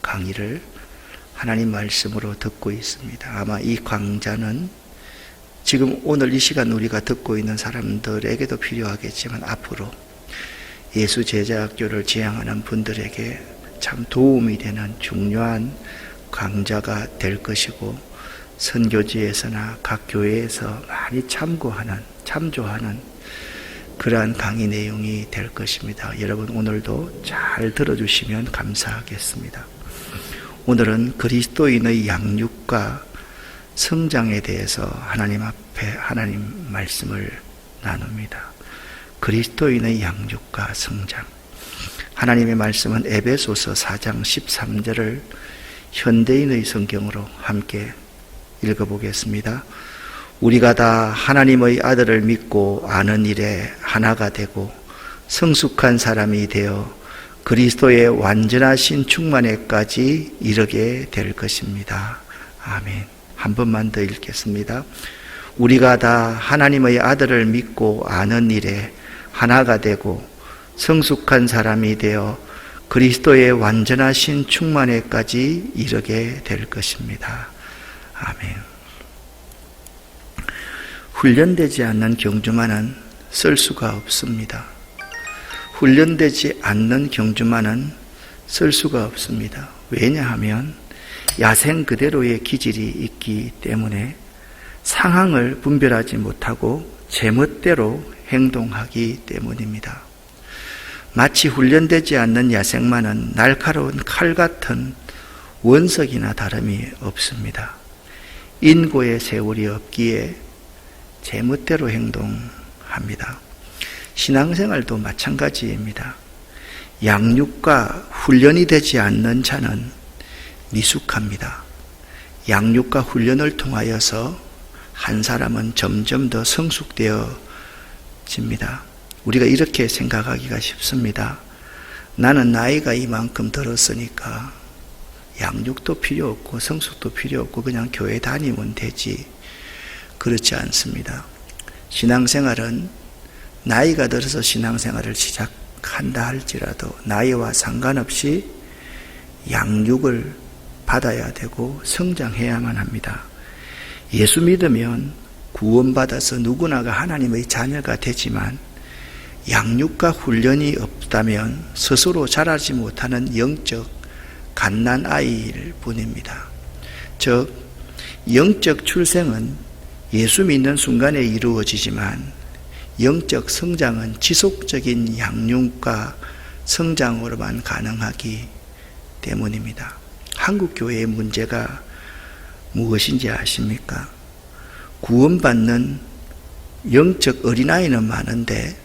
강의를 하나님 말씀으로 듣고 있습니다. 아마 이 강좌는 지금 오늘 이 시간 우리가 듣고 있는 사람들에게도 필요하겠지만 앞으로 예수 제자학교를 지향하는 분들에게 참 도움이 되는 중요한 강좌가 될 것이고, 선교지에서나 각 교회에서 많이 참조하는 그러한 강의 내용이 될 것입니다. 여러분 오늘도 잘 들어주시면 감사하겠습니다. 오늘은 그리스도인의 양육과 성장에 대해서 하나님 앞에 하나님 말씀을 나눕니다. 그리스도인의 양육과 성장. 하나님의 말씀은 에베소서 4장 13절을 현대인의 성경으로 함께 읽어보겠습니다. 우리가 다 하나님의 아들을 믿고 아는 일에 하나가 되고 성숙한 사람이 되어 그리스도의 완전하신 충만에까지 이르게 될 것입니다. 아멘. 한 번만 더 읽겠습니다. 우리가 다 하나님의 아들을 믿고 아는 일에 하나가 되고 성숙한 사람이 되어 그리스도의 완전하신 충만에까지 이르게 될 것입니다. 아멘. 훈련되지 않는 경주마는 쓸 수가 없습니다. 훈련되지 않는 경주마는 쓸 수가 없습니다. 왜냐하면 야생 그대로의 기질이 있기 때문에 상황을 분별하지 못하고 제멋대로 행동하기 때문입니다. 마치 훈련되지 않는 야생마는 날카로운 칼 같은 원석이나 다름이 없습니다. 인고의 세월이 없기에 제멋대로 행동합니다. 신앙생활도 마찬가지입니다. 양육과 훈련이 되지 않는 자는 미숙합니다. 양육과 훈련을 통하여서 한 사람은 점점 더 성숙되어집니다. 우리가 이렇게 생각하기가 쉽습니다. 나는 나이가 이만큼 들었으니까 양육도 필요 없고 성숙도 필요 없고 그냥 교회 다니면 되지. 그렇지 않습니다. 신앙생활은 나이가 들어서 신앙생활을 시작한다 할지라도 나이와 상관없이 양육을 받아야 되고 성장해야만 합니다. 예수 믿으면 구원받아서 누구나가 하나님의 자녀가 되지만 양육과 훈련이 없다면 스스로 자라지 못하는 영적 갓난아이일 뿐입니다. 즉 영적 출생은 예수 믿는 순간에 이루어지지만 영적 성장은 지속적인 양육과 성장으로만 가능하기 때문입니다. 한국 교회의 문제가 무엇인지 아십니까? 구원받는 영적 어린아이는 많은데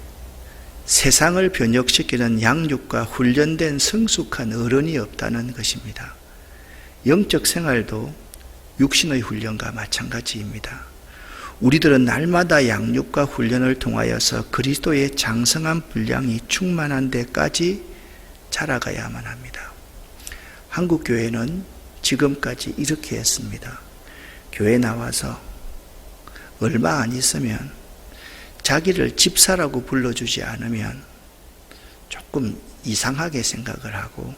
세상을 변혁시키는 양육과 훈련된 성숙한 어른이 없다는 것입니다. 영적 생활도 육신의 훈련과 마찬가지입니다. 우리들은 날마다 양육과 훈련을 통하여서 그리스도의 장성한 분량이 충만한 데까지 자라가야만 합니다. 한국 교회는 지금까지 이렇게 했습니다. 교회 나와서 얼마 안 있으면 자기를 집사라고 불러주지 않으면 조금 이상하게 생각을 하고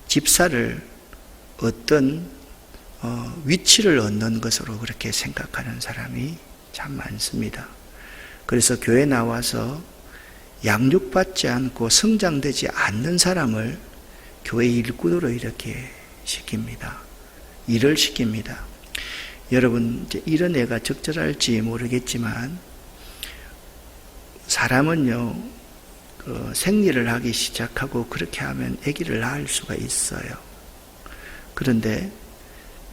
집사를 어떤 위치를 얻는 것으로 그렇게 생각하는 사람이 참 많습니다. 그래서 교회 나와서 양육받지 않고 성장되지 않는 사람을 교회 일꾼으로 이렇게 시킵니다. 일을 시킵니다. 여러분 이제 이런 애가 적절할지 모르겠지만 사람은요 생리를 하기 시작하고 그렇게 하면 아기를 낳을 수가 있어요. 그런데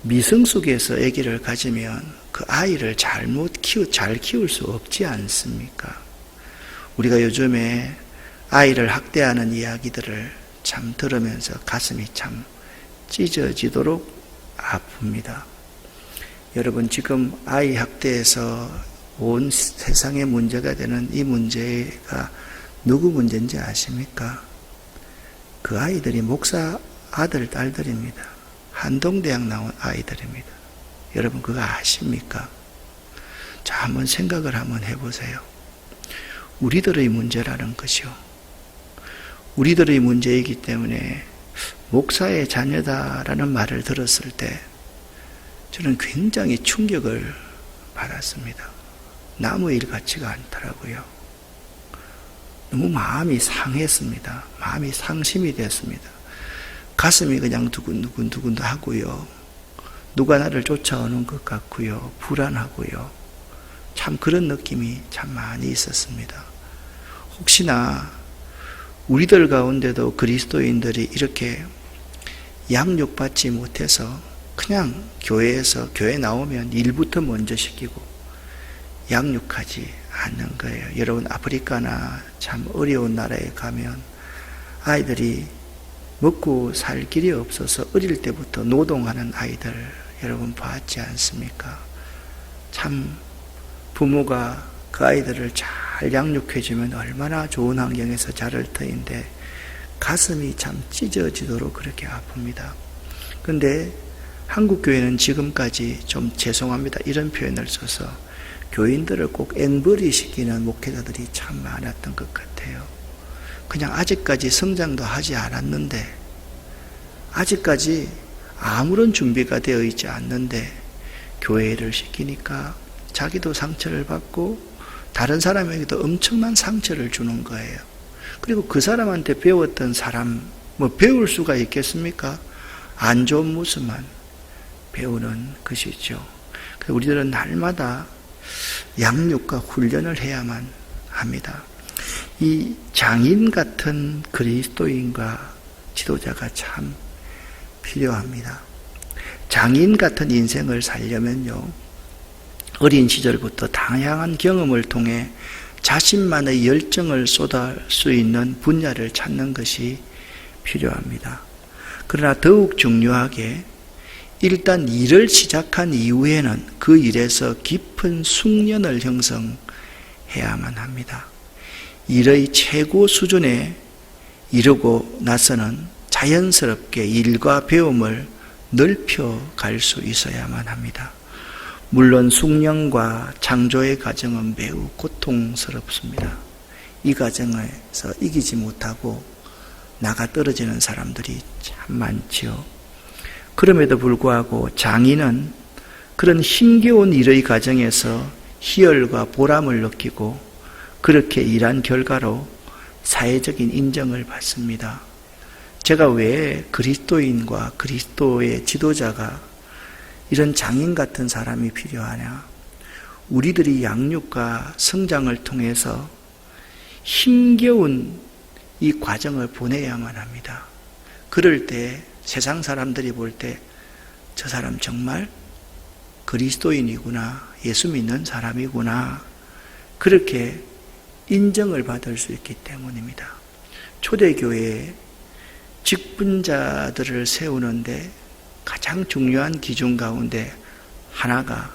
미성숙에서 아기를 가지면 그 아이를 잘 키울 수 없지 않습니까? 우리가 요즘에 아이를 학대하는 이야기들을 참 들으면서 가슴이 참 찢어지도록 아픕니다. 여러분 지금 아이 학대에서 온 세상의 문제가 되는 이 문제가 누구 문제인지 아십니까? 그 아이들이 목사 아들, 딸들입니다. 한동대학 나온 아이들입니다. 여러분 그거 아십니까? 자, 한번 생각을 한번 해보세요. 우리들의 문제라는 것이요. 우리들의 문제이기 때문에 목사의 자녀다라는 말을 들었을 때 저는 굉장히 충격을 받았습니다. 남의 일 같지가 않더라고요. 너무 마음이 상했습니다. 마음이 상심이 됐습니다. 가슴이 그냥 두근두근 하고요. 누가 나를 쫓아오는 것 같고요. 불안하고요. 참 그런 느낌이 참 많이 있었습니다. 혹시나 우리들 가운데도 그리스도인들이 이렇게 양육받지 못해서 그냥 교회에서 교회 나오면 일부터 먼저 시키고 양육하지 않는 거예요. 여러분 아프리카나 참 어려운 나라에 가면 아이들이 먹고 살 길이 없어서 어릴 때부터 노동하는 아이들 여러분 봤지 않습니까? 참 부모가 그 아이들을 잘 양육해주면 얼마나 좋은 환경에서 자랄 터인데 가슴이 참 찢어지도록 그렇게 아픕니다. 그런데 한국교회는 지금까지 좀 죄송합니다. 이런 표현을 써서 교인들을 꼭 앵벌이 시키는 목회자들이 참 많았던 것 같아요. 그냥 아직까지 성장도 하지 않았는데 아직까지 아무런 준비가 되어 있지 않는데 교회를 시키니까 자기도 상처를 받고 다른 사람에게도 엄청난 상처를 주는 거예요. 그리고 그 사람한테 배웠던 사람 배울 수가 있겠습니까? 안 좋은 모습만 배우는 것이죠. 우리들은 날마다 양육과 훈련을 해야만 합니다. 이 장인 같은 그리스도인과 지도자가 참 필요합니다. 장인 같은 인생을 살려면요, 어린 시절부터 다양한 경험을 통해 자신만의 열정을 쏟을 수 있는 분야를 찾는 것이 필요합니다. 그러나 더욱 중요하게 일단 일을 시작한 이후에는 그 일에서 깊은 숙련을 형성해야만 합니다. 일의 최고 수준에 이르고 나서는 자연스럽게 일과 배움을 넓혀갈 수 있어야만 합니다. 물론 숙련과 창조의 과정은 매우 고통스럽습니다. 이 과정에서 이기지 못하고 나가 떨어지는 사람들이 참 많지요. 그럼에도 불구하고 장인은 그런 힘겨운 일의 과정에서 희열과 보람을 느끼고 그렇게 일한 결과로 사회적인 인정을 받습니다. 제가 왜 그리스도인과 그리스도의 지도자가 이런 장인 같은 사람이 필요하냐? 우리들이 양육과 성장을 통해서 힘겨운 이 과정을 보내야만 합니다. 그럴 때 세상 사람들이 볼 때 저 사람 정말 그리스도인이구나, 예수 믿는 사람이구나, 그렇게 인정을 받을 수 있기 때문입니다. 초대교회에 직분자들을 세우는데 가장 중요한 기준 가운데 하나가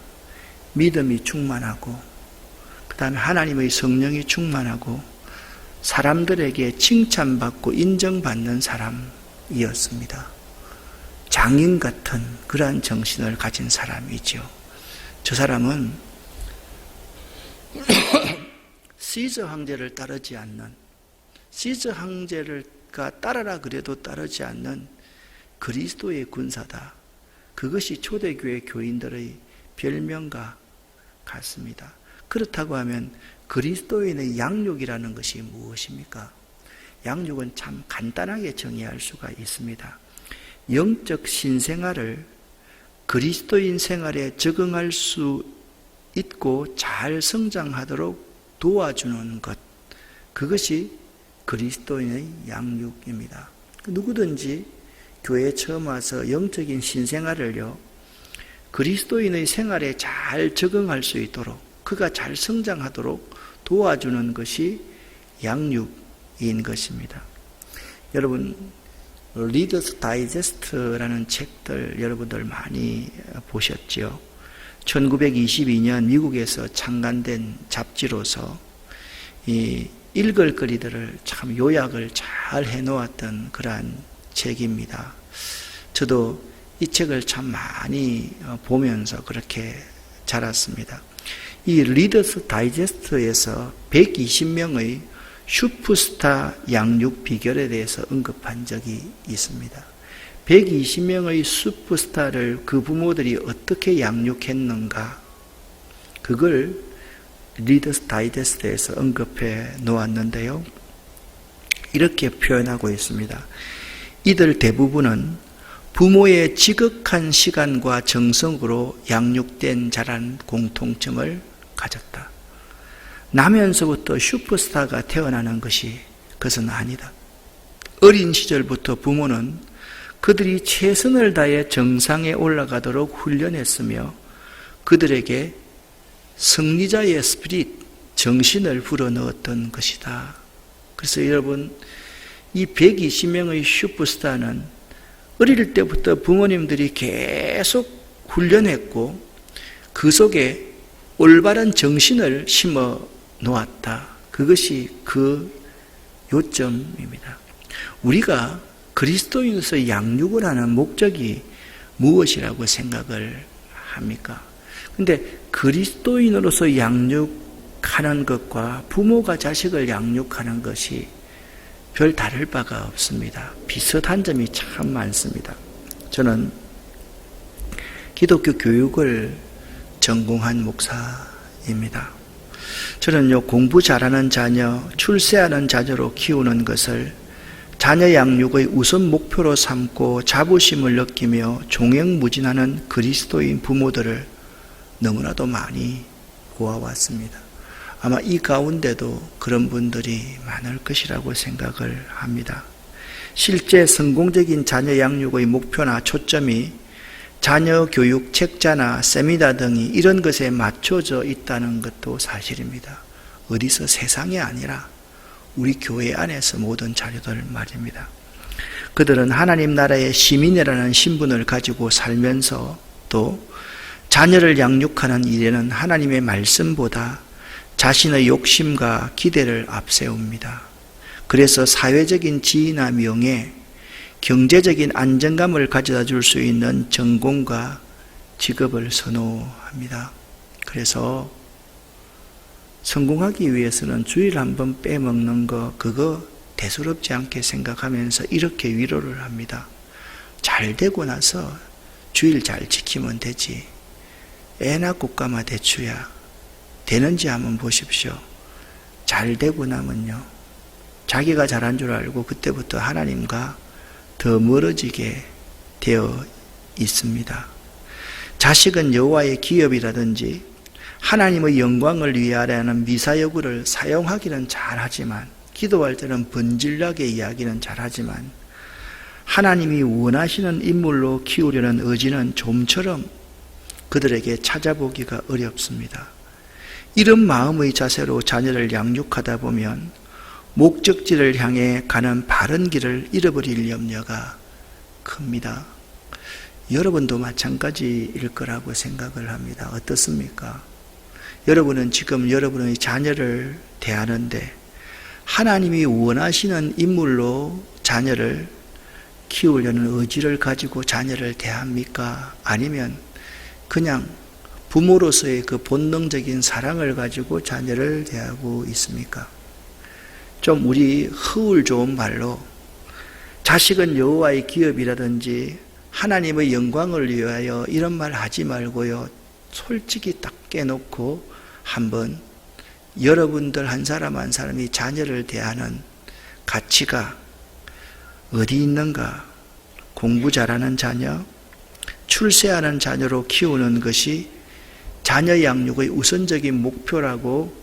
믿음이 충만하고 그 다음에 하나님의 성령이 충만하고 사람들에게 칭찬받고 인정받는 사람이었습니다. 장인 같은 그러한 정신을 가진 사람이죠. 저 사람은 시저 황제를 따르지 않는, 시저 황제가 따르라 그래도 따르지 않는 그리스도의 군사다. 그것이 초대교회 교인들의 별명과 같습니다. 그렇다고 하면 그리스도인의 양육이라는 것이 무엇입니까? 양육은 참 간단하게 정의할 수가 있습니다. 영적 신생아를 그리스도인 생활에 적응할 수 있고 잘 성장하도록 도와주는 것, 그것이 그리스도인의 양육입니다. 누구든지 교회에 처음 와서 영적인 신생아를요, 그리스도인의 생활에 잘 적응할 수 있도록, 그가 잘 성장하도록 도와주는 것이 양육인 것입니다. 여러분, 리더스 다이제스트라는 책들 여러분들 많이 보셨죠? 1922년 미국에서 창간된 잡지로서 이 읽을 거리들을 참 요약을 잘 해놓았던 그러한 책입니다. 저도 이 책을 참 많이 보면서 그렇게 자랐습니다. 이 리더스 다이제스트에서 120명의 슈퍼스타 양육 비결에 대해서 언급한 적이 있습니다. 120명의 슈퍼스타를 그 부모들이 어떻게 양육했는가, 그걸 리더스 다이제스트에서 언급해 놓았는데요. 이렇게 표현하고 있습니다. 이들 대부분은 부모의 지극한 시간과 정성으로 양육된 자라는 공통점을 가졌다. 나면서부터 슈퍼스타가 태어나는 것이 그것은 아니다. 어린 시절부터 부모는 그들이 최선을 다해 정상에 올라가도록 훈련했으며 그들에게 승리자의 스피릿, 정신을 불어넣었던 것이다. 그래서 여러분, 이 120명의 슈퍼스타는 어릴 때부터 부모님들이 계속 훈련했고 그 속에 올바른 정신을 심어 놓았다. 그것이 그 요점입니다. 우리가 그리스도인으로서 양육을 하는 목적이 무엇이라고 생각을 합니까? 근데 그리스도인으로서 양육하는 것과 부모가 자식을 양육하는 것이 별 다를 바가 없습니다. 비슷한 점이 참 많습니다. 저는 기독교 교육을 전공한 목사입니다. 저는 공부 잘하는 자녀, 출세하는 자녀로 키우는 것을 자녀 양육의 우선 목표로 삼고 자부심을 느끼며 종횡무진하는 그리스도인 부모들을 너무나도 많이 보아왔습니다. 아마 이 가운데도 그런 분들이 많을 것이라고 생각을 합니다. 실제 성공적인 자녀 양육의 목표나 초점이 자녀 교육 책자나 세미나 등이 이런 것에 맞춰져 있다는 것도 사실입니다. 어디서 세상이 아니라 우리 교회 안에서 모든 자녀들 말입니다. 그들은 하나님 나라의 시민이라는 신분을 가지고 살면서 또 자녀를 양육하는 일에는 하나님의 말씀보다 자신의 욕심과 기대를 앞세웁니다. 그래서 사회적인 지위나 명예, 경제적인 안정감을 가져다 줄 수 있는 전공과 직업을 선호합니다. 그래서 성공하기 위해서는 주일 한번 빼먹는 거, 그거 대수롭지 않게 생각하면서 이렇게 위로를 합니다. 잘 되고 나서 주일 잘 지키면 되지. 애 낳고 까마 대추야. 되는지 한번 보십시오. 잘 되고 나면요, 자기가 잘한 줄 알고 그때부터 하나님과 더 멀어지게 되어 있습니다. 자식은 여호와의 기업이라든지 하나님의 영광을 위하여라는 미사여구를 사용하기는 잘하지만, 기도할 때는 번질나게 이야기는 잘하지만 하나님이 원하시는 인물로 키우려는 의지는 좀처럼 그들에게 찾아보기가 어렵습니다. 이런 마음의 자세로 자녀를 양육하다 보면 목적지를 향해 가는 바른 길을 잃어버릴 염려가 큽니다. 여러분도 마찬가지일 거라고 생각을 합니다. 어떻습니까? 여러분은 지금 여러분의 자녀를 대하는데 하나님이 원하시는 인물로 자녀를 키우려는 의지를 가지고 자녀를 대합니까? 아니면 그냥 부모로서의 그 본능적인 사랑을 가지고 자녀를 대하고 있습니까? 좀 우리 허울 좋은 말로 자식은 여호와의 기업이라든지 하나님의 영광을 위하여 이런 말 하지 말고요, 솔직히 딱 깨놓고 한번 여러분들 한 사람 한 사람이 자녀를 대하는 가치가 어디 있는가? 공부 잘하는 자녀, 출세하는 자녀로 키우는 것이 자녀 양육의 우선적인 목표라고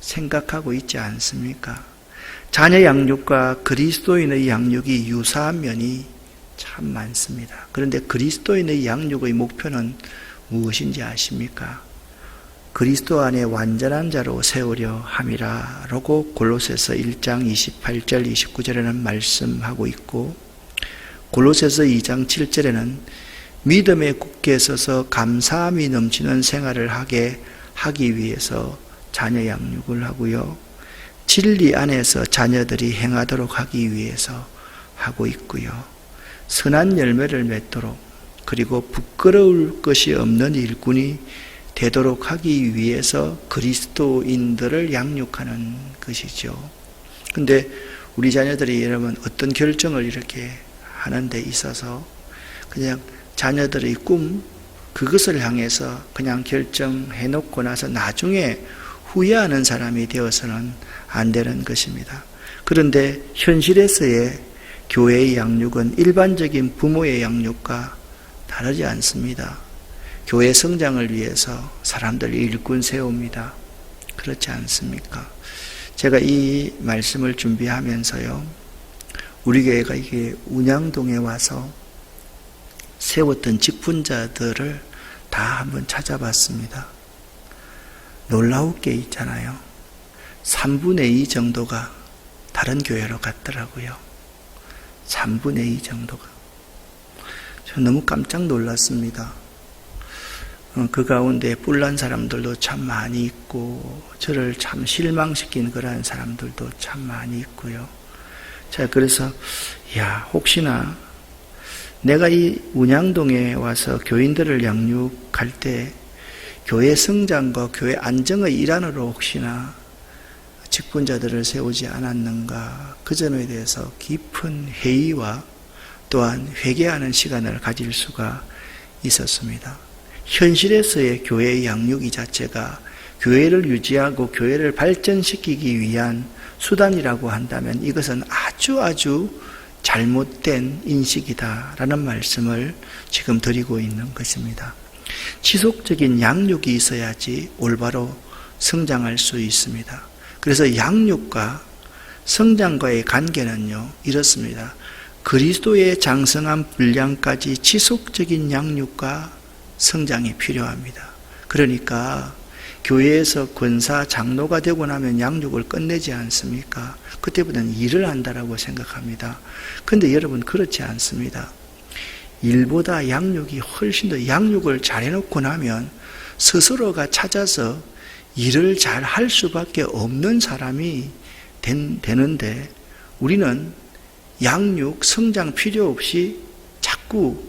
생각하고 있지 않습니까? 자녀 양육과 그리스도인의 양육이 유사한 면이 참 많습니다. 그런데 그리스도인의 양육의 목표는 무엇인지 아십니까? 그리스도 안에 완전한 자로 세우려 함이라 라고 골로새서 1장 28절 29절에는 말씀하고 있고, 골로새서 2장 7절에는 믿음에 굳게 서서 감사함이 넘치는 생활을 하기 위해서 자녀 양육을 하고요, 진리 안에서 자녀들이 행하도록 하기 위해서 하고 있고요, 선한 열매를 맺도록, 그리고 부끄러울 것이 없는 일꾼이 되도록 하기 위해서 그리스도인들을 양육하는 것이죠. 근데 우리 자녀들이 여러분 어떤 결정을 이렇게 하는 데 있어서 그냥 자녀들의 꿈, 그것을 향해서 그냥 결정해 놓고 나서 나중에 후회하는 사람이 되어서는 안 되는 것입니다. 그런데 현실에서의 교회의 양육은 일반적인 부모의 양육과 다르지 않습니다. 교회 성장을 위해서 사람들이 일꾼 세웁니다. 그렇지 않습니까? 제가 이 말씀을 준비하면서요, 우리 교회가 이게 운양동에 와서 세웠던 직분자들을 다 한번 찾아봤습니다. 놀라울 게 있잖아요. 3분의 2 정도가 다른 교회로 갔더라고요. 3분의 2 정도가. 저 너무 깜짝 놀랐습니다. 그 가운데 뿔난 사람들도 참 많이 있고, 저를 참 실망시킨 그러한 사람들도 참 많이 있고요. 자, 그래서 혹시나 내가 이 운양동에 와서 교인들을 양육할 때 교회 성장과 교회 안정의 일환으로 혹시나 직분자들을 세우지 않았는가, 그 점에 대해서 깊은 회의와 또한 회개하는 시간을 가질 수가 있었습니다. 현실에서의 교회의 양육 이 자체가 교회를 유지하고 교회를 발전시키기 위한 수단이라고 한다면 이것은 아주 잘못된 인식이다라는 말씀을 지금 드리고 있는 것입니다. 지속적인 양육이 있어야지 올바로 성장할 수 있습니다. 그래서 양육과 성장과의 관계는요, 이렇습니다. 그리스도의 장성한 분량까지 지속적인 양육과 성장이 필요합니다. 그러니까 교회에서 권사, 장로가 되고 나면 양육을 끝내지 않습니까? 그때부터는 일을 한다라고 생각합니다. 그런데 여러분, 그렇지 않습니다. 일보다 양육이 훨씬 더, 양육을 잘 해놓고 나면 스스로가 찾아서 일을 잘 할 수밖에 없는 사람이 되는데, 우리는 양육, 성장 필요 없이 자꾸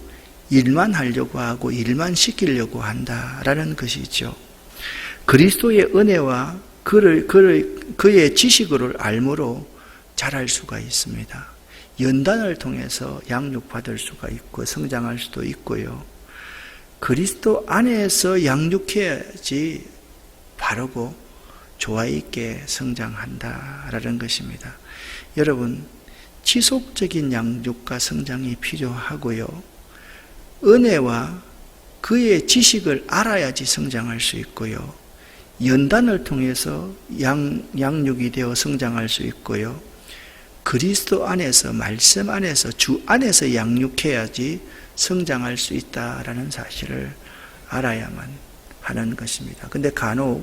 일만 하려고 하고 일만 시키려고 한다라는 것이죠. 그리스도의 은혜와 그의 지식을 알므로 자랄 수가 있습니다. 연단을 통해서 양육받을 수가 있고 성장할 수도 있고요. 그리스도 안에서 양육해야지 바르고 조화 있게 성장한다라는 것입니다. 여러분, 지속적인 양육과 성장이 필요하고요. 은혜와 그의 지식을 알아야지 성장할 수 있고요. 연단을 통해서 양육이 되어 성장할 수 있고요. 그리스도 안에서, 말씀 안에서, 주 안에서 양육해야지 성장할 수 있다라는 사실을 알아야만 하는 것입니다. 근데 간혹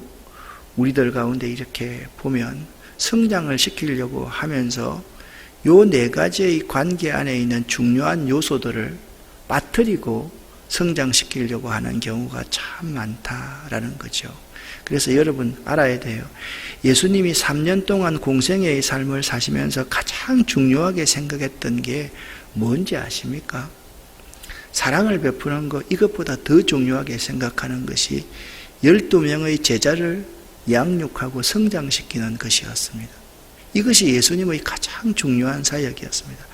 우리들 가운데 이렇게 보면 성장을 시키려고 하면서 요 4가지의 관계 안에 있는 중요한 요소들을 빠뜨리고 성장시키려고 하는 경우가 참 많다라는 거죠. 그래서 여러분 알아야 돼요. 예수님이 3년 동안 공생애의 삶을 사시면서 가장 중요하게 생각했던 게 뭔지 아십니까? 사랑을 베푸는 것, 이것보다 더 중요하게 생각하는 것이 12명의 제자를 양육하고 성장시키는 것이었습니다. 이것이 예수님의 가장 중요한 사역이었습니다.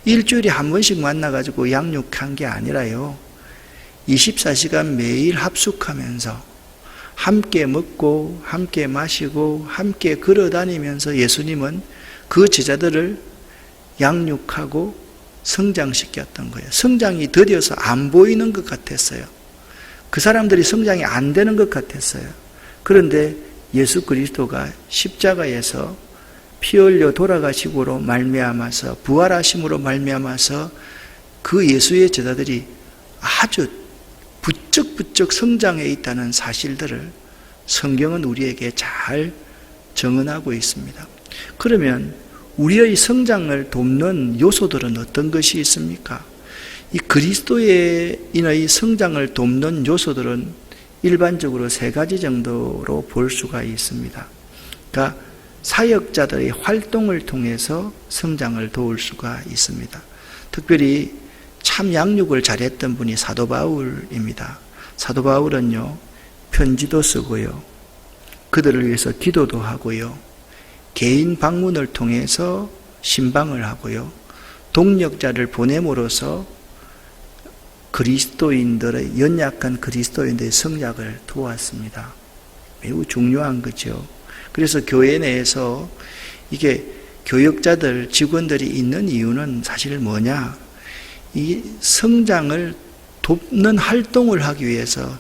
일주일에 한 번씩 만나가지고 양육한 게 아니라요, 24시간 매일 합숙하면서 함께 먹고 함께 마시고 함께 걸어다니면서 예수님은 그 제자들을 양육하고 성장시켰던 거예요. 성장이 더뎌서 안 보이는 것 같았어요. 그 사람들이 성장이 안 되는 것 같았어요. 그런데 예수 그리스도가 십자가에서 피 흘려 돌아가심으로 말미암아서, 부활하심으로 말미암아서 그 예수의 제자들이 아주 부쩍부쩍 성장해 있다는 사실들을 성경은 우리에게 잘 정언하고 있습니다. 그러면 우리의 성장을 돕는 요소들은 어떤 것이 있습니까? 이 그리스도인의 성장을 돕는 요소들은 일반적으로 3가지 정도로 볼 수가 있습니다. 그러니까 사역자들의 활동을 통해서 성장을 도울 수가 있습니다. 특별히 참 양육을 잘했던 분이 사도 바울입니다. 사도 바울은요, 편지도 쓰고요, 그들을 위해서 기도도 하고요, 개인 방문을 통해서 신방을 하고요. 동력자를 보냄으로써 그리스도인들의 연약한 그리스도인들의 성약을 도왔습니다. 매우 중요한 거죠. 그래서 교회 내에서 이게 교역자들, 직원들이 있는 이유는 사실 뭐냐? 이 성장을 돕는 활동을 하기 위해서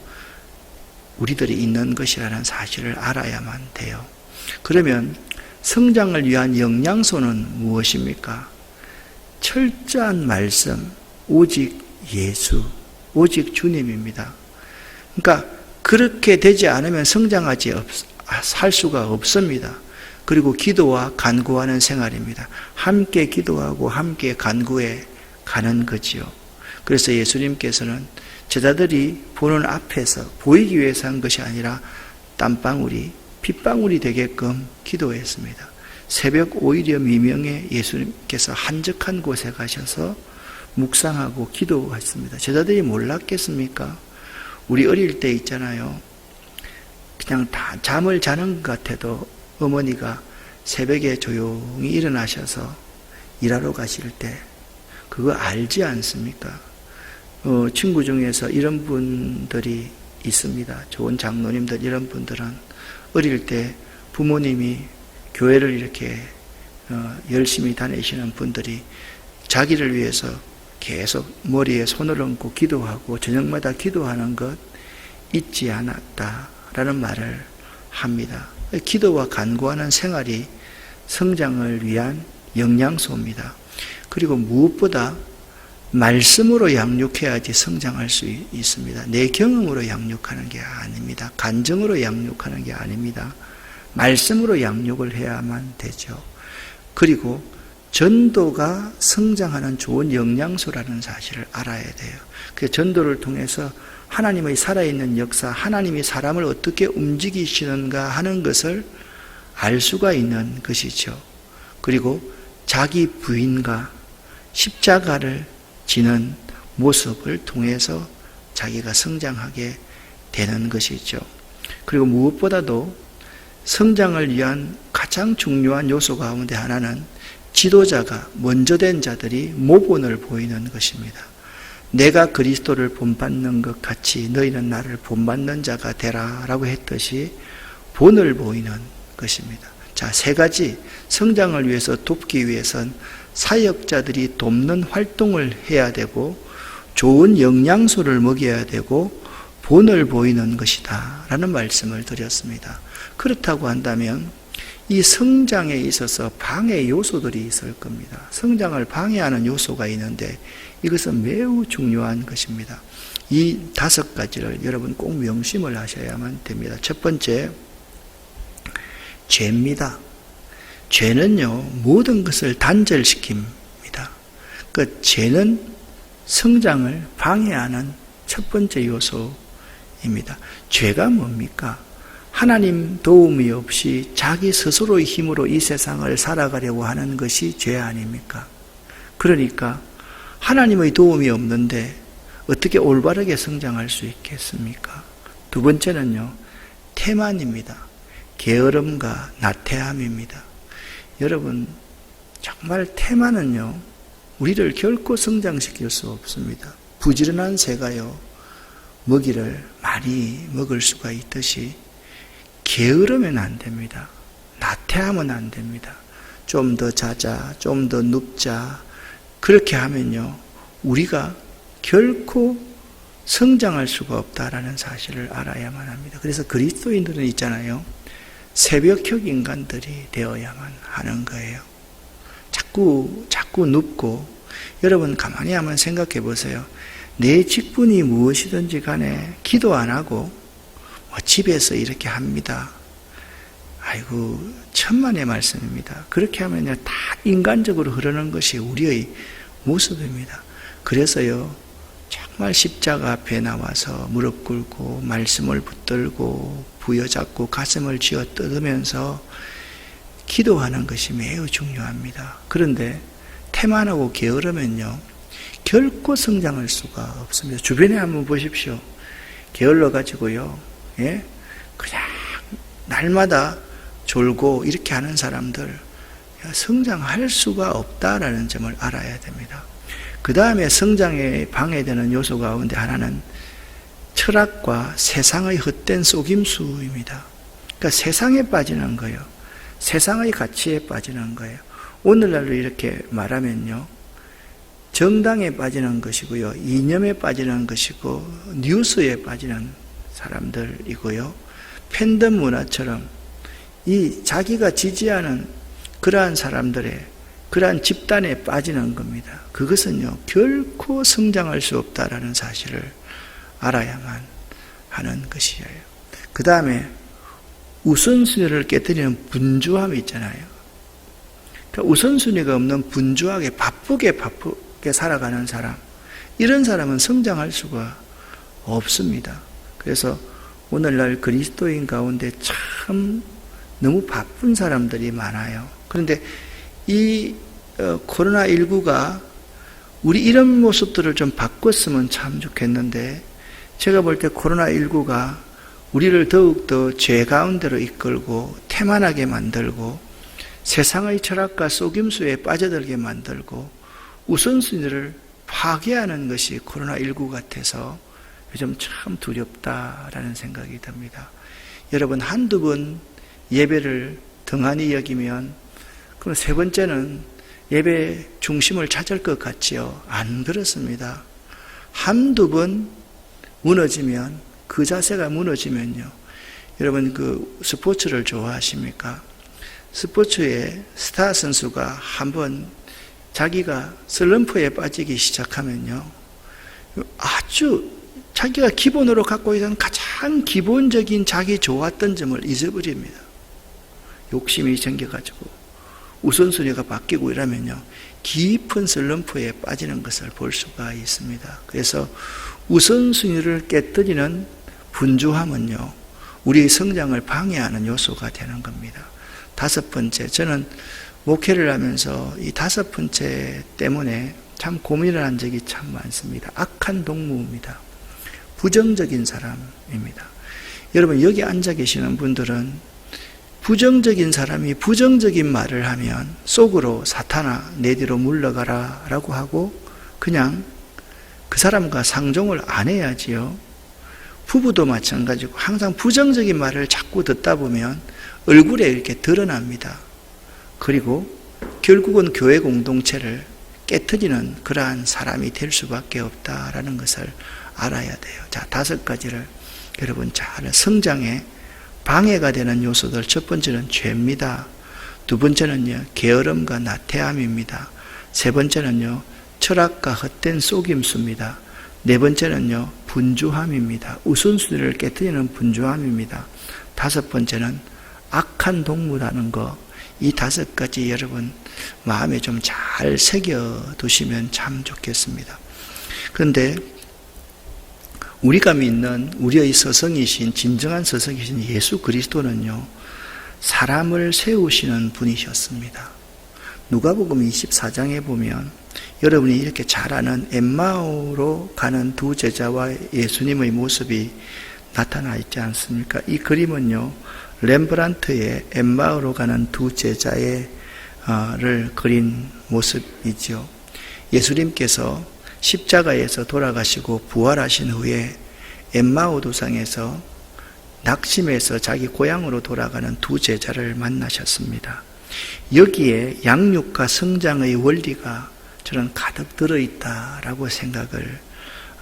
우리들이 있는 것이라는 사실을 알아야만 돼요. 그러면 성장을 위한 영양소는 무엇입니까? 철저한 말씀, 오직 예수, 오직 주님입니다. 그러니까 그렇게 되지 않으면 성장하지 살 수가 없습니다. 그리고 기도와 간구하는 생활입니다. 함께 기도하고 함께 간구해 가는 거지요. 그래서 예수님께서는 제자들이 보는 앞에서 보이기 위해서 한 것이 아니라 땀방울이 빗방울이 되게끔 기도했습니다. 새벽 5일여 미명에 예수님께서 한적한 곳에 가셔서 묵상하고 기도했습니다. 제자들이 몰랐겠습니까? 우리 어릴 때 있잖아요. 그냥 다 잠을 자는 것 같아도 어머니가 새벽에 조용히 일어나셔서 일하러 가실 때 그거 알지 않습니까? 친구 중에서 이런 분들이 있습니다. 좋은 장로님들 이런 분들은 어릴 때 부모님이 교회를 이렇게 열심히 다니시는 분들이 자기를 위해서 계속 머리에 손을 얹고 기도하고 저녁마다 기도하는 것 잊지 않았다라는 말을 합니다. 기도와 간구하는 생활이 성장을 위한 영양소입니다. 그리고 무엇보다 말씀으로 양육해야지 성장할 수 있습니다. 내 경험으로 양육하는 게 아닙니다. 감정으로 양육하는 게 아닙니다. 말씀으로 양육을 해야만 되죠. 그리고 전도가 성장하는 좋은 영양소라는 사실을 알아야 돼요. 그 전도를 통해서 하나님의 살아있는 역사, 하나님이 사람을 어떻게 움직이시는가 하는 것을 알 수가 있는 것이죠. 그리고 자기 부인과 십자가를 지는 모습을 통해서 자기가 성장하게 되는 것이죠. 그리고 무엇보다도 성장을 위한 가장 중요한 요소 가운데 하나는 지도자가 먼저 된 자들이 모본을 보이는 것입니다. 내가 그리스도를 본받는 것 같이 너희는 나를 본받는 자가 되라 라고 했듯이 본을 보이는 것입니다. 자, 세 가지 성장을 위해서 돕기 위해선 사역자들이 돕는 활동을 해야 되고 좋은 영양소를 먹여야 되고 본을 보이는 것이다 라는 말씀을 드렸습니다. 그렇다고 한다면 이 성장에 있어서 방해 요소들이 있을 겁니다. 성장을 방해하는 요소가 있는데 이것은 매우 중요한 것입니다. 이 5가지를 여러분 꼭 명심을 하셔야만 됩니다. 첫 번째, 죄입니다. 죄는요, 모든 것을 단절시킵니다. 그 죄는 성장을 방해하는 첫 번째 요소입니다. 죄가 뭡니까? 하나님 도움이 없이 자기 스스로의 힘으로 이 세상을 살아가려고 하는 것이 죄 아닙니까? 그러니까 하나님의 도움이 없는데 어떻게 올바르게 성장할 수 있겠습니까? 두 번째는요, 태만입니다. 게으름과 나태함입니다. 여러분, 정말 태만은요, 우리를 결코 성장시킬 수 없습니다. 부지런한 새가요, 먹이를 많이 먹을 수가 있듯이 게으르면 안 됩니다. 나태하면 안 됩니다. 좀 더 자자, 좀 더 눕자. 그렇게 하면요, 우리가 결코 성장할 수가 없다라는 사실을 알아야만 합니다. 그래서 그리스도인들은 있잖아요, 새벽형 인간들이 되어야만 하는 거예요. 자꾸 눕고, 여러분 가만히 한번 생각해 보세요. 내 직분이 무엇이든지 간에 기도 안 하고 집에서 이렇게 합니다. 아이고, 천만의 말씀입니다. 그렇게 하면요, 다 인간적으로 흐르는 것이 우리의 모습입니다. 그래서요, 정말 십자가 앞에 나와서 무릎 꿇고 말씀을 붙들고 부여잡고 가슴을 쥐어 뜯으면서 기도하는 것이 매우 중요합니다. 그런데 태만하고 게으르면요, 결코 성장할 수가 없습니다. 주변에 한번 보십시오. 게을러 가지고요, 그냥 날마다 졸고 이렇게 하는 사람들 성장할 수가 없다라는 점을 알아야 됩니다. 그 다음에 성장에 방해되는 요소 가운데 하나는 철학과 세상의 헛된 속임수입니다. 그러니까 세상에 빠지는 거예요. 세상의 가치에 빠지는 거예요. 오늘날로 이렇게 말하면요, 정당에 빠지는 것이고요, 이념에 빠지는 것이고, 뉴스에 빠지는 사람들이고요, 팬덤 문화처럼 이 자기가 지지하는 그러한 사람들의 그러한 집단에 빠지는 겁니다. 그것은요, 결코 성장할 수 없다라는 사실을 알아야만 하는 것이에요. 그 다음에 우선순위를 깨뜨리는 분주함이 있잖아요. 그러니까 우선순위가 없는 분주하게 바쁘게 살아가는 사람, 이런 사람은 성장할 수가 없습니다. 그래서 오늘날 그리스도인 가운데 참 너무 바쁜 사람들이 많아요. 그런데 이 코로나19가 우리 이런 모습들을 좀 바꿨으면 참 좋겠는데, 제가 볼 때 코로나19가 우리를 더욱더 죄 가운데로 이끌고 태만하게 만들고 세상의 철학과 속임수에 빠져들게 만들고 우선순위를 파괴하는 것이 코로나19 같아서 요즘 참 두렵다라는 생각이 듭니다. 여러분, 한두 번 예배를 등한히 여기면 그럼 세 번째는 예배 중심을 찾을 것 같지요? 안 그렇습니다. 한두 번 무너지면, 그 자세가 무너지면요, 여러분 그 스포츠를 좋아하십니까? 스포츠에 스타 선수가 한번 자기가 슬럼프에 빠지기 시작하면요, 아주 자기가 기본으로 갖고 있는 가장 기본적인 자기 좋았던 점을 잊어버립니다. 욕심이 생겨가지고 우선순위가 바뀌고 이러면요, 깊은 슬럼프에 빠지는 것을 볼 수가 있습니다. 그래서 우선순위를 깨뜨리는 분주함은요, 우리의 성장을 방해하는 요소가 되는 겁니다. 다섯 번째, 저는 목회를 하면서 이 다섯 번째 때문에 참 고민을 한 적이 참 많습니다. 악한 동무입니다. 부정적인 사람입니다. 여러분, 여기 앉아 계시는 분들은 부정적인 사람이 부정적인 말을 하면 속으로 사탄아 내 뒤로 물러가라 라고 하고 그냥 그 사람과 상종을 안 해야지요. 부부도 마찬가지고 항상 부정적인 말을 자꾸 듣다 보면 얼굴에 이렇게 드러납니다. 그리고 결국은 교회 공동체를 깨트리는 그러한 사람이 될 수밖에 없다라는 것을 알아야 돼요. 자, 다섯 가지를 여러분 잘, 성장에 방해가 되는 요소들, 첫 번째는 죄입니다. 두 번째는요, 게으름과 나태함입니다. 세 번째는요, 철학과 헛된 속임수입니다. 네 번째는요, 분주함입니다. 우선순위를 깨뜨리는 분주함입니다. 다섯 번째는 악한 동무라는 거, 이 다섯 가지 여러분 마음에 좀 잘 새겨두시면 참 좋겠습니다. 그런데 우리가 믿는 우리의 스승이신, 진정한 스승이신 예수 그리스도는요, 사람을 세우시는 분이셨습니다. 누가복음 24장에 보면 여러분이 이렇게 잘 아는 엠마오로 가는 두 제자와 예수님의 모습이 나타나 있지 않습니까? 이 그림은요, 렘브란트의 엠마오로 가는 두 제자를 그린 모습이죠. 예수님께서 십자가에서 돌아가시고 부활하신 후에 엠마오 도상에서 낙심해서 자기 고향으로 돌아가는 두 제자를 만나셨습니다. 여기에 양육과 성장의 원리가 저는 가득 들어있다라고 생각을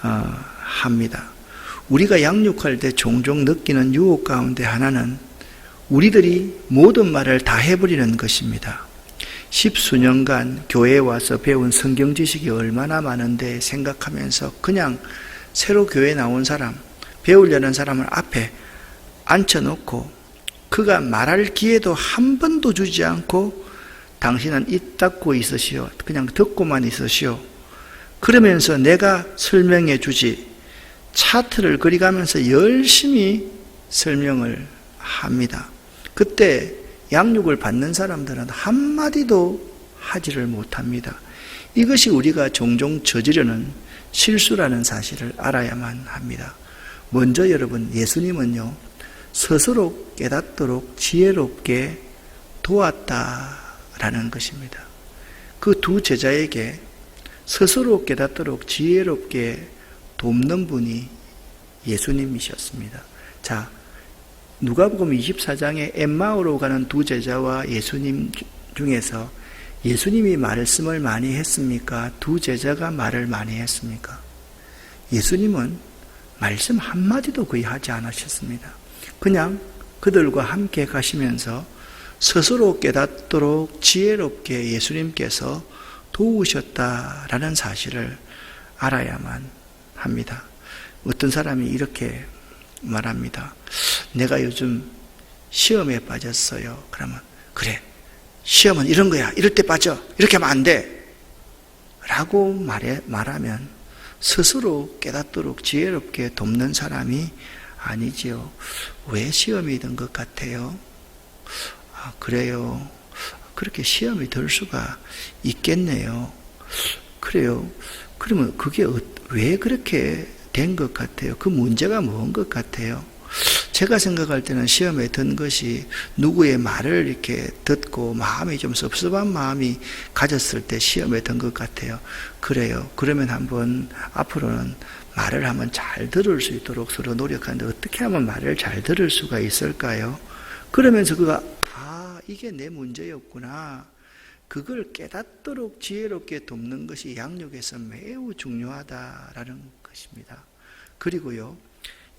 합니다. 우리가 양육할 때 종종 느끼는 유혹 가운데 하나는 우리들이 모든 말을 다 해버리는 것입니다. 10수년간 교회에 와서 배운 성경 지식이 얼마나 많은데 생각하면서 그냥 새로 교회에 나온 사람, 배우려는 사람을 앞에 앉혀놓고 그가 말할 기회도 한 번도 주지 않고 당신은 입 닫고 있으시오. 그냥 듣고만 있으시오. 그러면서 내가 설명해 주지, 차트를 그려가면서 열심히 설명을 합니다. 그때 양육을 받는 사람들은 한마디도 하지를 못합니다. 이것이 우리가 종종 저지르는 실수라는 사실을 알아야만 합니다. 먼저 여러분, 예수님은요, 스스로 깨닫도록 지혜롭게 도왔다라는 것입니다. 그 두 제자에게 스스로 깨닫도록 지혜롭게 돕는 분이 예수님이셨습니다. 자, 누가복음 24장에 엠마오로 가는 두 제자와 예수님 중에서 예수님이 말씀을 많이 했습니까? 두 제자가 말을 많이 했습니까? 예수님은 말씀 한마디도 거의 하지 않으셨습니다. 그냥 그들과 함께 가시면서 스스로 깨닫도록 지혜롭게 예수님께서 도우셨다라는 사실을 알아야만 합니다. 어떤 사람이 이렇게 말합니다. 내가 요즘 시험에 빠졌어요. 그러면 그래, 시험은 이런 거야. 이럴 때 빠져. 이렇게 하면 안 돼. 라고 말하면 스스로 깨닫도록 지혜롭게 돕는 사람이 아니지요. 왜 시험이 든 것 같아요? 아, 그래요. 그렇게 시험이 들 수가 있겠네요. 그래요. 그러면 그게 왜 그렇게 된 것 같아요? 그 문제가 뭔 것 같아요? 제가 생각할 때는 시험에 든 것이 누구의 말을 이렇게 듣고 마음이 좀 섭섭한 마음이 가졌을 때 시험에 든 것 같아요. 그래요. 그러면 한번 앞으로는 말을 한번 잘 들을 수 있도록 서로 노력하는데 어떻게 하면 말을 잘 들을 수가 있을까요? 그러면서 그가 이게 내 문제였구나. 그걸 깨닫도록 지혜롭게 돕는 것이 양육에서 매우 중요하다라는 것입니다. 그리고요,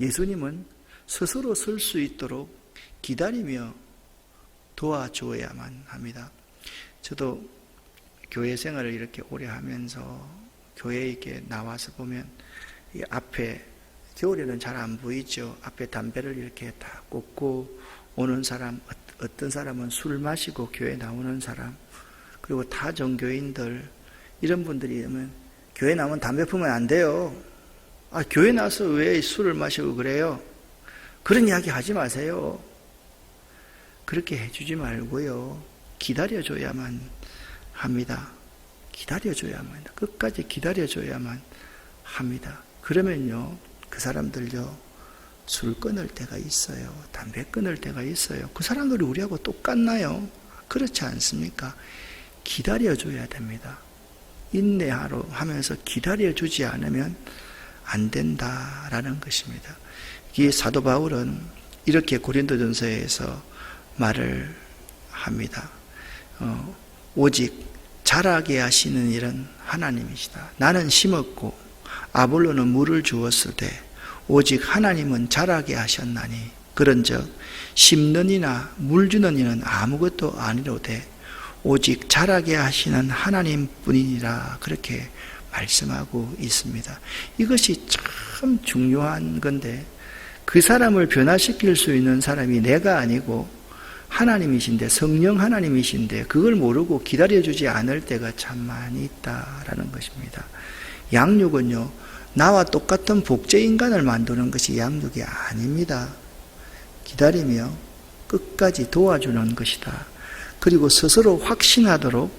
예수님은 스스로 설 수 있도록 기다리며 도와줘야만 합니다. 저도 교회 생활을 이렇게 오래 하면서 교회에 이렇게 나와서 보면 이 앞에 겨울에는 잘 안 보이죠. 앞에 담배를 이렇게 다 꽂고 오는 사람, 어떤 사람은 술 마시고 교회 나오는 사람, 그리고 타 종교인들, 이런 분들이 오면 교회 나오면 담배 피우면 안 돼요. 아, 교회 나와서 왜 술을 마시고 그래요? 그런 이야기 하지 마세요. 그렇게 해주지 말고요. 기다려줘야만 합니다. 기다려줘야만 합니다. 끝까지 기다려줘야만 합니다. 그러면요, 그 사람들요, 술 끊을 때가 있어요. 담배 끊을 때가 있어요. 그 사람들이 우리하고 똑같나요? 그렇지 않습니까? 기다려줘야 됩니다. 인내하러 하면서 기다려주지 않으면 안 된다라는 것입니다. 이 사도 바울은 이렇게 고린도전서에서 말을 합니다. 오직 자라게 하시는 일은 하나님이시다. 나는 심었고 아볼로는 물을 주었을 때 오직 하나님은 자라게 하셨나니 그런즉 심는 이나 물 주는 이는 아무것도 아니로되 오직 자라게 하시는 하나님뿐이니라. 그렇게 말씀하고 있습니다. 이것이 참 중요한 건데, 그 사람을 변화시킬 수 있는 사람이 내가 아니고 하나님이신데, 성령 하나님이신데 그걸 모르고 기다려주지 않을 때가 참 많이 있다라는 것입니다. 양육은요, 나와 똑같은 복제인간을 만드는 것이 양육이 아닙니다. 기다리며 끝까지 도와주는 것이다. 그리고 스스로 확신하도록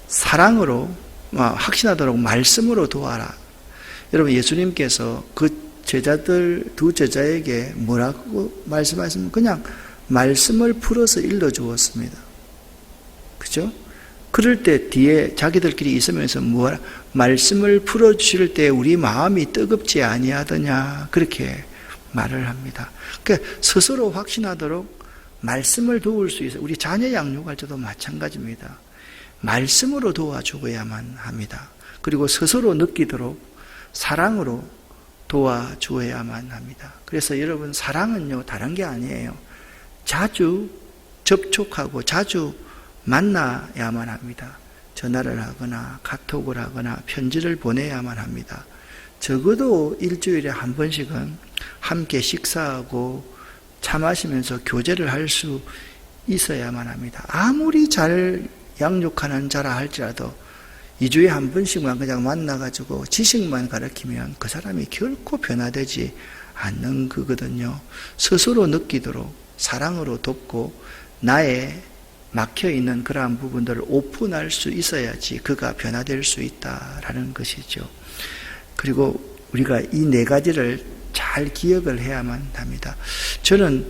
사랑으로, 확신하도록 말씀으로 도와라. 여러분, 예수님께서 그 제자들, 두 제자에게 뭐라고 말씀하셨습니까? 그냥 말씀을 풀어서 일러주었습니다. 그죠? 그럴 때 뒤에 자기들끼리 있으면서 뭐라, 말씀을 풀어주실 때 우리 마음이 뜨겁지 아니하더냐, 그렇게 말을 합니다. 그러니까 스스로 확신하도록 말씀을 도울 수 있어요. 우리 자녀 양육할 때도 마찬가지입니다. 말씀으로 도와주어야만 합니다. 그리고 스스로 느끼도록 사랑으로 도와주어야만 합니다. 그래서 여러분, 사랑은요, 다른 게 아니에요. 자주 접촉하고 자주 만나야만 합니다. 전화를 하거나 카톡을 하거나 편지를 보내야만 합니다. 적어도 일주일에 한 번씩은 함께 식사하고 차 마시면서 교제를 할 수 있어야만 합니다. 아무리 잘 양육하는 자라 할지라도 2주에 한 번씩만 그냥 만나가지고 지식만 가르치면 그 사람이 결코 변화되지 않는 거거든요. 스스로 느끼도록 사랑으로 돕고 나의 막혀있는 그러한 부분들을 오픈할 수 있어야지 그가 변화될 수 있다라는 것이죠. 그리고 우리가 이 네 가지를 잘 잘 기억을 해야만 합니다. 저는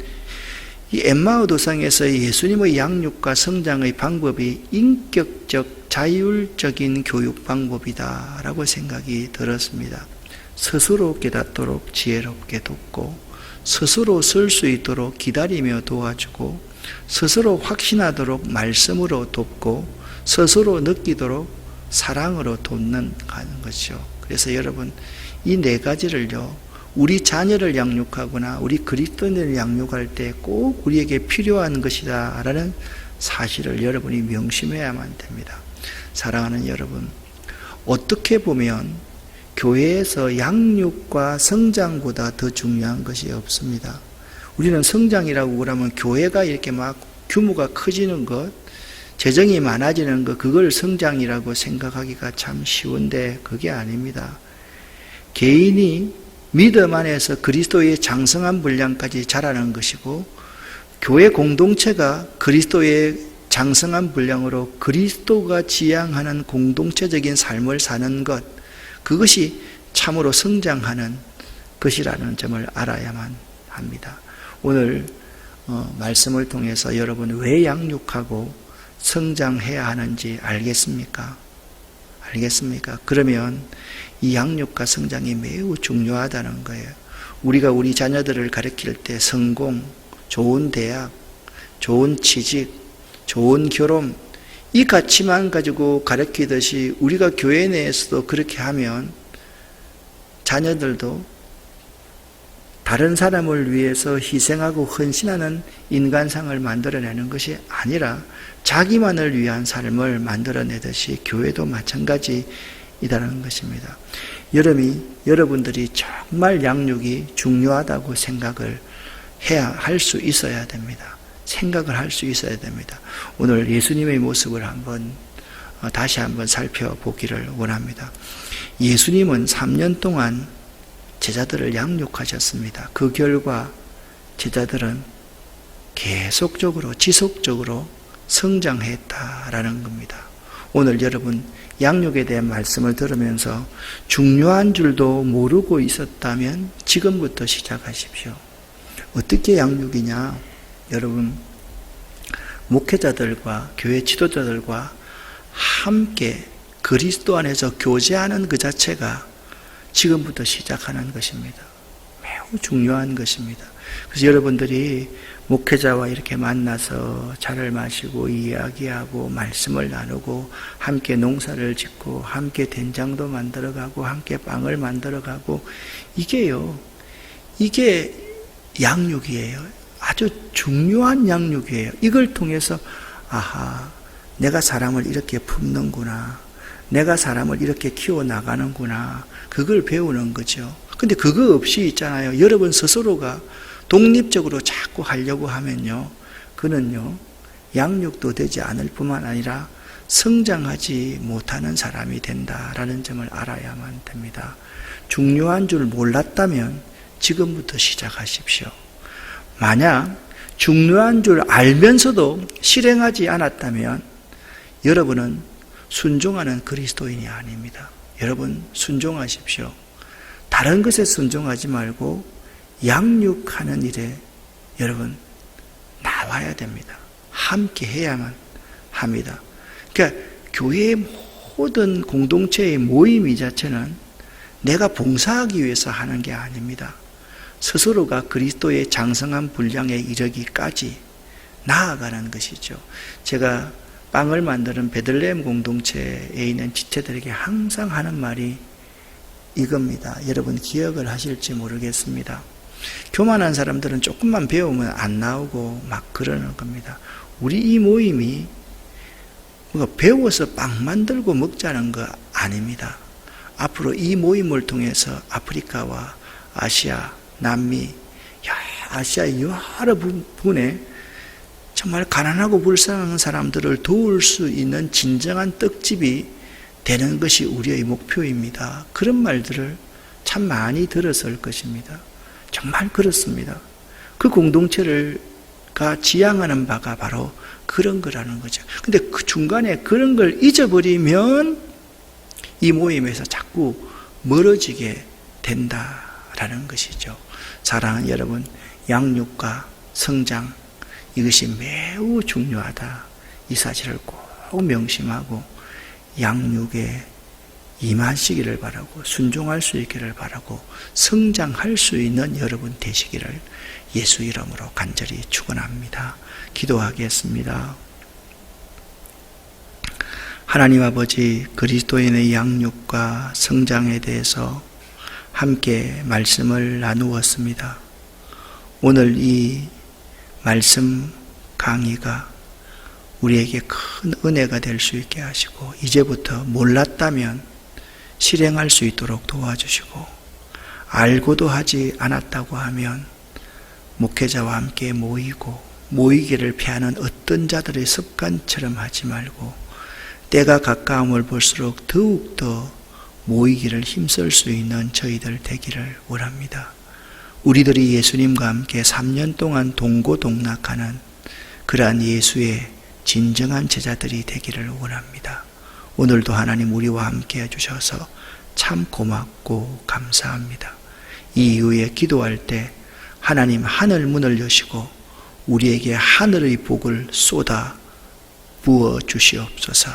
이 엠마오 도상에서 예수님의 양육과 성장의 방법이 인격적, 자율적인 교육 방법이다라고 생각이 들었습니다. 스스로 깨닫도록 지혜롭게 돕고, 스스로 설 수 있도록 기다리며 도와주고, 스스로 확신하도록 말씀으로 돕고, 스스로 느끼도록 사랑으로 돕는 것이죠. 그래서 여러분, 이 네 가지를요, 우리 자녀를 양육하거나 우리 그리스도인을 양육할 때 꼭 우리에게 필요한 것이다 라는 사실을 여러분이 명심해야만 됩니다. 사랑하는 여러분, 어떻게 보면 교회에서 양육과 성장보다 더 중요한 것이 없습니다. 우리는 성장이라고 그러면 교회가 이렇게 막 규모가 커지는 것, 재정이 많아지는 것, 그걸 성장이라고 생각하기가 참 쉬운데 그게 아닙니다. 개인이 믿음 안에서 그리스도의 장성한 분량까지 자라는 것이고, 교회 공동체가 그리스도의 장성한 분량으로 그리스도가 지향하는 공동체적인 삶을 사는 것, 그것이 참으로 성장하는 것이라는 점을 알아야만 합니다. 오늘 말씀을 통해서 여러분 왜 양육하고 성장해야 하는지 알겠습니까? 알겠습니까? 그러면 이 양육과 성장이 매우 중요하다는 거예요. 우리가 우리 자녀들을 가르칠 때 성공, 좋은 대학, 좋은 취직, 좋은 결혼, 이 가치만 가지고 가르치듯이 우리가 교회 내에서도 그렇게 하면 자녀들도 다른 사람을 위해서 희생하고 헌신하는 인간상을 만들어내는 것이 아니라 자기만을 위한 삶을 만들어내듯이 교회도 마찬가지이라는 것입니다. 여러분들이 정말 양육이 중요하다고 생각을 할 수 있어야 됩니다. 생각을 할 수 있어야 됩니다. 오늘 예수님의 모습을 다시 한번 살펴보기를 원합니다. 예수님은 3년 동안 제자들을 양육하셨습니다. 그 결과 제자들은 계속적으로 지속적으로 성장했다라는 겁니다. 오늘 여러분 양육에 대한 말씀을 들으면서 중요한 줄도 모르고 있었다면 지금부터 시작하십시오. 어떻게 양육이냐? 여러분, 목회자들과 교회 지도자들과 함께 그리스도 안에서 교제하는 그 자체가 지금부터 시작하는 것입니다. 매우 중요한 것입니다. 그래서 여러분들이 목회자와 이렇게 만나서 차를 마시고 이야기하고 말씀을 나누고 함께 농사를 짓고 함께 된장도 만들어가고 함께 빵을 만들어가고 이게 양육이에요. 아주 중요한 양육이에요. 이걸 통해서 내가 사람을 이렇게 품는구나, 내가 사람을 이렇게 키워나가는구나, 그걸 배우는 거죠. 근데 그거 없이 있잖아요. 여러분 스스로가 독립적으로 자꾸 하려고 하면요, 그는요 양육도 되지 않을 뿐만 아니라 성장하지 못하는 사람이 된다라는 점을 알아야만 됩니다. 중요한 줄 몰랐다면 지금부터 시작하십시오. 만약 중요한 줄 알면서도 실행하지 않았다면 여러분은 순종하는 그리스도인이 아닙니다. 여러분 순종하십시오. 다른 것에 순종하지 말고 양육하는 일에 여러분 나와야 됩니다. 함께 해야만 합니다. 그러니까 교회의 모든 공동체의 모임 이 자체는 내가 봉사하기 위해서 하는 게 아닙니다. 스스로가 그리스도의 장성한 분량에 이르기까지 나아가는 것이죠. 제가 빵을 만드는 베들레헴 공동체에 있는 지체들에게 항상 하는 말이 이겁니다. 여러분 기억을 하실지 모르겠습니다. 교만한 사람들은 조금만 배우면 안 나오고 막 그러는 겁니다. 우리 이 모임이 배워서 빵 만들고 먹자는 거 아닙니다. 앞으로 이 모임을 통해서 아프리카와 아시아, 남미, 아시아의 여러 부분에 정말 가난하고 불쌍한 사람들을 도울 수 있는 진정한 떡집이 되는 것이 우리의 목표입니다. 그런 말들을 참 많이 들었을 것입니다. 정말 그렇습니다. 그 공동체가 지향하는 바가 바로 그런 거라는 거죠. 근데 그 중간에 그런 걸 잊어버리면 이 모임에서 자꾸 멀어지게 된다라는 라는 것이죠. 사랑하는 여러분, 양육과 성장, 이것이 매우 중요하다. 이 사실을 꼭 명심하고 양육에 임하시기를 바라고 순종할 수 있기를 바라고 성장할 수 있는 여러분 되시기를 예수 이름으로 간절히 축원합니다. 기도하겠습니다. 하나님 아버지, 그리스도인의 양육과 성장에 대해서 함께 말씀을 나누었습니다. 오늘 이 말씀 강의가 우리에게 큰 은혜가 될 수 있게 하시고 이제부터 몰랐다면 실행할 수 있도록 도와주시고 알고도 하지 않았다고 하면 목회자와 함께 모이기를 피하는 어떤 자들의 습관처럼 하지 말고 때가 가까움을 볼수록 더욱더 모이기를 힘쓸 수 있는 저희들 되기를 원합니다. 우리들이 예수님과 함께 3년 동안 동고동락하는 그러한 예수의 진정한 제자들이 되기를 원합니다. 오늘도 하나님 우리와 함께 해주셔서 참 고맙고 감사합니다. 이 이후에 기도할 때 하나님 하늘 문을 여시고 우리에게 하늘의 복을 쏟아 부어 주시옵소서.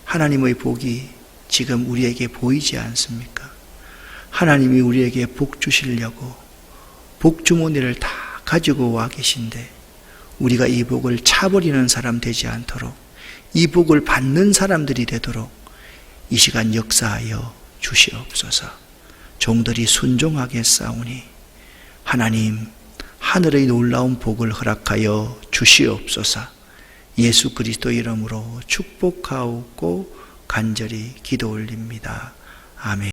하나님의 복이 지금 우리에게 보이지 않습니까? 하나님이 우리에게 복 주시려고 복주머니를 다 가지고 와 계신데 우리가 이 복을 차버리는 사람 되지 않도록 이 복을 받는 사람들이 되도록 이 시간 역사하여 주시옵소서. 종들이 순종하겠사오니 하나님 하늘의 놀라운 복을 허락하여 주시옵소서. 예수 그리스도 이름으로 축복하옵고 간절히 기도 올립니다. 아멘.